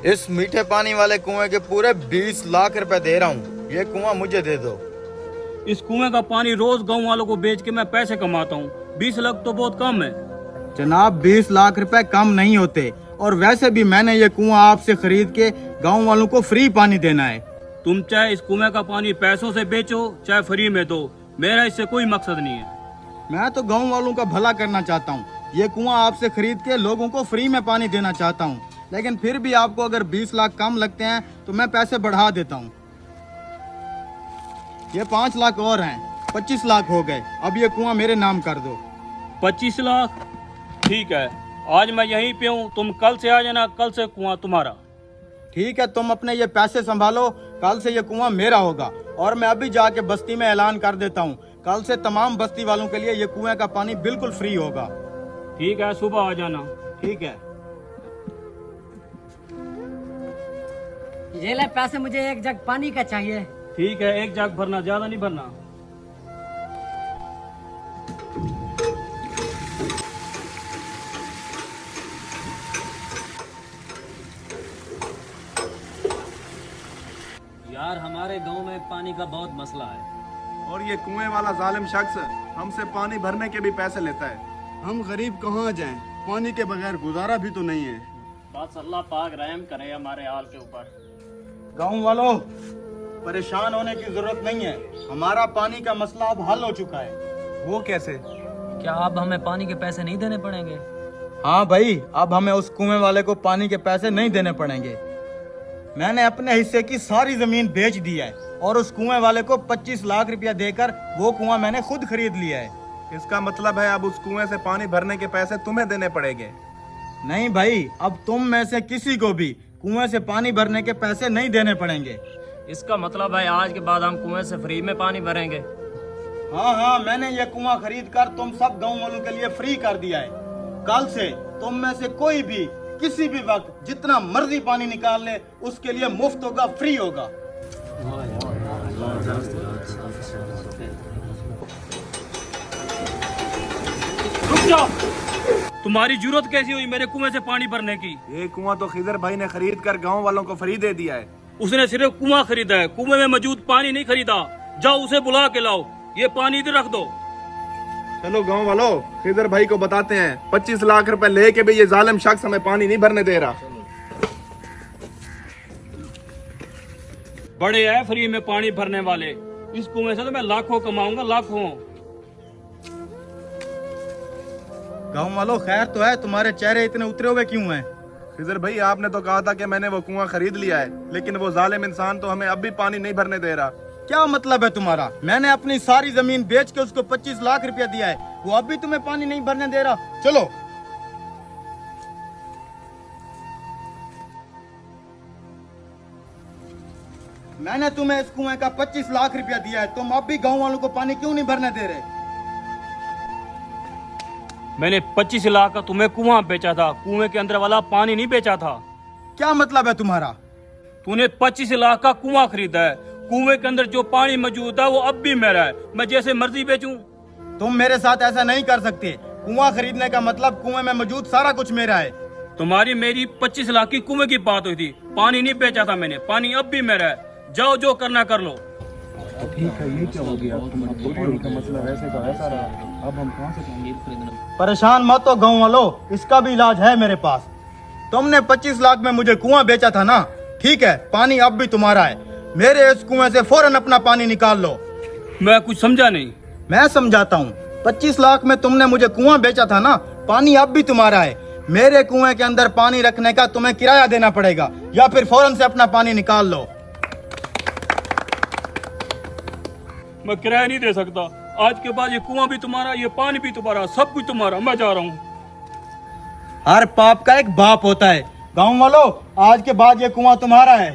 इस मीठे पानी वाले कुएं के पूरे 20 लाख रुपए दे रहा हूँ, ये कुआं मुझे दे दो। इस कुएं का पानी रोज गांव वालों को बेच के मैं पैसे कमाता हूँ। 20 लाख तो बहुत कम है। जनाब 20 लाख रुपए कम नहीं होते, और वैसे भी मैंने ये कुआं आपसे खरीद के गांव वालों को फ्री पानी देना है। तुम चाहे इस कुएं का पानी पैसों से बेचो चाहे फ्री में दो, मेरा इससे कोई मकसद नहीं है। मैं तो गांव वालों का भला करना चाहता हूँ। ये कुआं आपसे खरीद के लोगों को फ्री में पानी देना चाहता हूँ, लेकिन फिर भी आपको अगर 20 लाख कम लगते हैं तो मैं पैसे बढ़ा देता हूँ। ये 5 लाख और हैं, 25 लाख हो गए। अब ये कुआं मेरे नाम कर दो। 25 लाख? ठीक है, आज मैं यहीं पे हूँ, तुम कल से आ जाना, कल से कुआं तुम्हारा। ठीक है, तुम अपने ये पैसे संभालो, कल से ये कुआं मेरा होगा। और मैं अभी जाके बस्ती में ऐलान कर देता हूँ, कल से तमाम बस्ती वालों के लिए ये कुएं का पानी बिल्कुल फ्री होगा। ठीक है, सुबह आ जाना। ठीक है। ये ले पैसे, मुझे एक जग पानी का चाहिए। ठीक है, एक जग भरना, ज्यादा नहीं भरना। यार हमारे गांव में पानी का बहुत मसला है, और ये कुएं वाला जालिम शख्स हमसे पानी भरने के भी पैसे लेता है। हम गरीब कहाँ जाएं? पानी के बगैर गुजारा भी तो नहीं है। बस अल्लाह पाक रहम करे हमारे हाल के ऊपर। गाँव वालों, परेशान होने की जरूरत नहीं है, हमारा पानी का मसला अब हल हो चुका है। वो कैसे? क्या अब हमें पानी के पैसे नहीं देने पड़ेंगे? हाँ भाई, अब हमें उस कुएं वाले को पानी के पैसे नहीं देने पड़ेंगे। मैंने अपने हिस्से की सारी जमीन बेच दी है, और उस कुएं वाले को 25 लाख रुपया देकर वो कुआं मैंने खुद खरीद लिया है। इसका मतलब है अब उस कुएं से पानी भरने के पैसे तुम्हें देने पड़ेंगे? नहीं भाई, अब तुम में से किसी को भी कुएं से पानी भरने के पैसे नहीं देने पड़ेंगे। इसका मतलब है आज के बाद हम कुएं से फ्री में पानी भरेंगे? हाँ हाँ, मैंने ये कुआं खरीद कर तुम सब गाँव वालों के लिए फ्री कर दिया है। कल से तुम में से कोई भी किसी भी वक्त जितना मर्जी पानी निकाल ले, उसके लिए मुफ्त होगा, फ्री होगा। रुक जाओ, तुम्हारी जरूरत कैसी हुई मेरे कुएं से पानी भरने की? ये कुआं तो खिजर भाई ने खरीद कर गाँव वालों को फ्री दे दिया है। उसने सिर्फ कुआं खरीदा है, कुएं में मौजूद पानी नहीं खरीदा। जाओ उसे बुला के लाओ, ये पानी इधर रख दो। चलो गाँव वालों, खिजर भाई को बताते हैं 25 लाख रुपए लेके भी ये जालिम शख्स हमें पानी नहीं भरने दे रहा। बड़े है फ्री में पानी भरने वाले, इस कुएं से तो मैं लाखों कमाऊंगा, लाखों। गाँव वालों, खैर तो है, तुम्हारे चेहरे इतने उतरे हुए क्यों हैं? खिजर भाई, आपने तो कहा था कि मैंने वो कुआं खरीद लिया है, लेकिन वो जालिम इंसान तो हमें अब भी पानी नहीं भरने दे रहा। क्या मतलब है तुम्हारा? मैंने अपनी सारी जमीन बेच के उसको 25 लाख रुपया दिया है, वो अब भी तुम्हें पानी नहीं भरने दे रहा। चलो। मैंने तुम्हें इस कुएं का 25 लाख रुपया दिया है, तुम अब भी गांव वालों को पानी क्यों नहीं भरने दे रहे? मैंने 25 लाख का तुम्हें कुआं बेचा था, कुएं के अंदर वाला पानी नहीं बेचा था। क्या मतलब है तुम्हारा? तूने 25 लाख का कुआं खरीदा है, कुएं के अंदर जो पानी मौजूद है वो अब भी मेरा है, मैं जैसे मर्जी बेचूं। तुम मेरे साथ ऐसा नहीं कर सकते। कुआं खरीदने का मतलब कुएं में मौजूद सारा कुछ मेरा है। तुम्हारी मेरी 25 लाख की कुएं की बात हुई थी, पानी नहीं बेचा था मैंने, पानी अब भी मेरा है। जाओ जो करना कर लो। ठीक है, ये क्या हो गया? पानी का मसला वैसे का ऐसा रहा, अब हम कहाँ से? परेशान मत हो गाँव वालों, इसका भी इलाज है मेरे पास। तुमने 25 लाख में मुझे कुआं बेचा था ना, ठीक है, पानी अब भी तुम्हारा है। मेरे इस कुएं से फौरन अपना पानी निकाल लो। मैं कुछ समझा नहीं। मैं समझाता हूँ। 25 लाख में तुमने मुझे कुआं बेचा था ना, पानी अब भी तुम्हारा है। मेरे कुएं के अंदर पानी रखने का तुम्हें किराया देना पड़ेगा, या फिर फौरन से अपना पानी निकाल लो। मैं किराया नहीं दे सकता, आज के बाद ये कुआं भी तुम्हारा, ये पानी भी तुम्हारा, सब कुछ तुम्हारा। मैं जा रहा हूँ। हर पाप का एक बाप होता है। गाँव वालों, आज के बाद ये कुआं तुम्हारा है।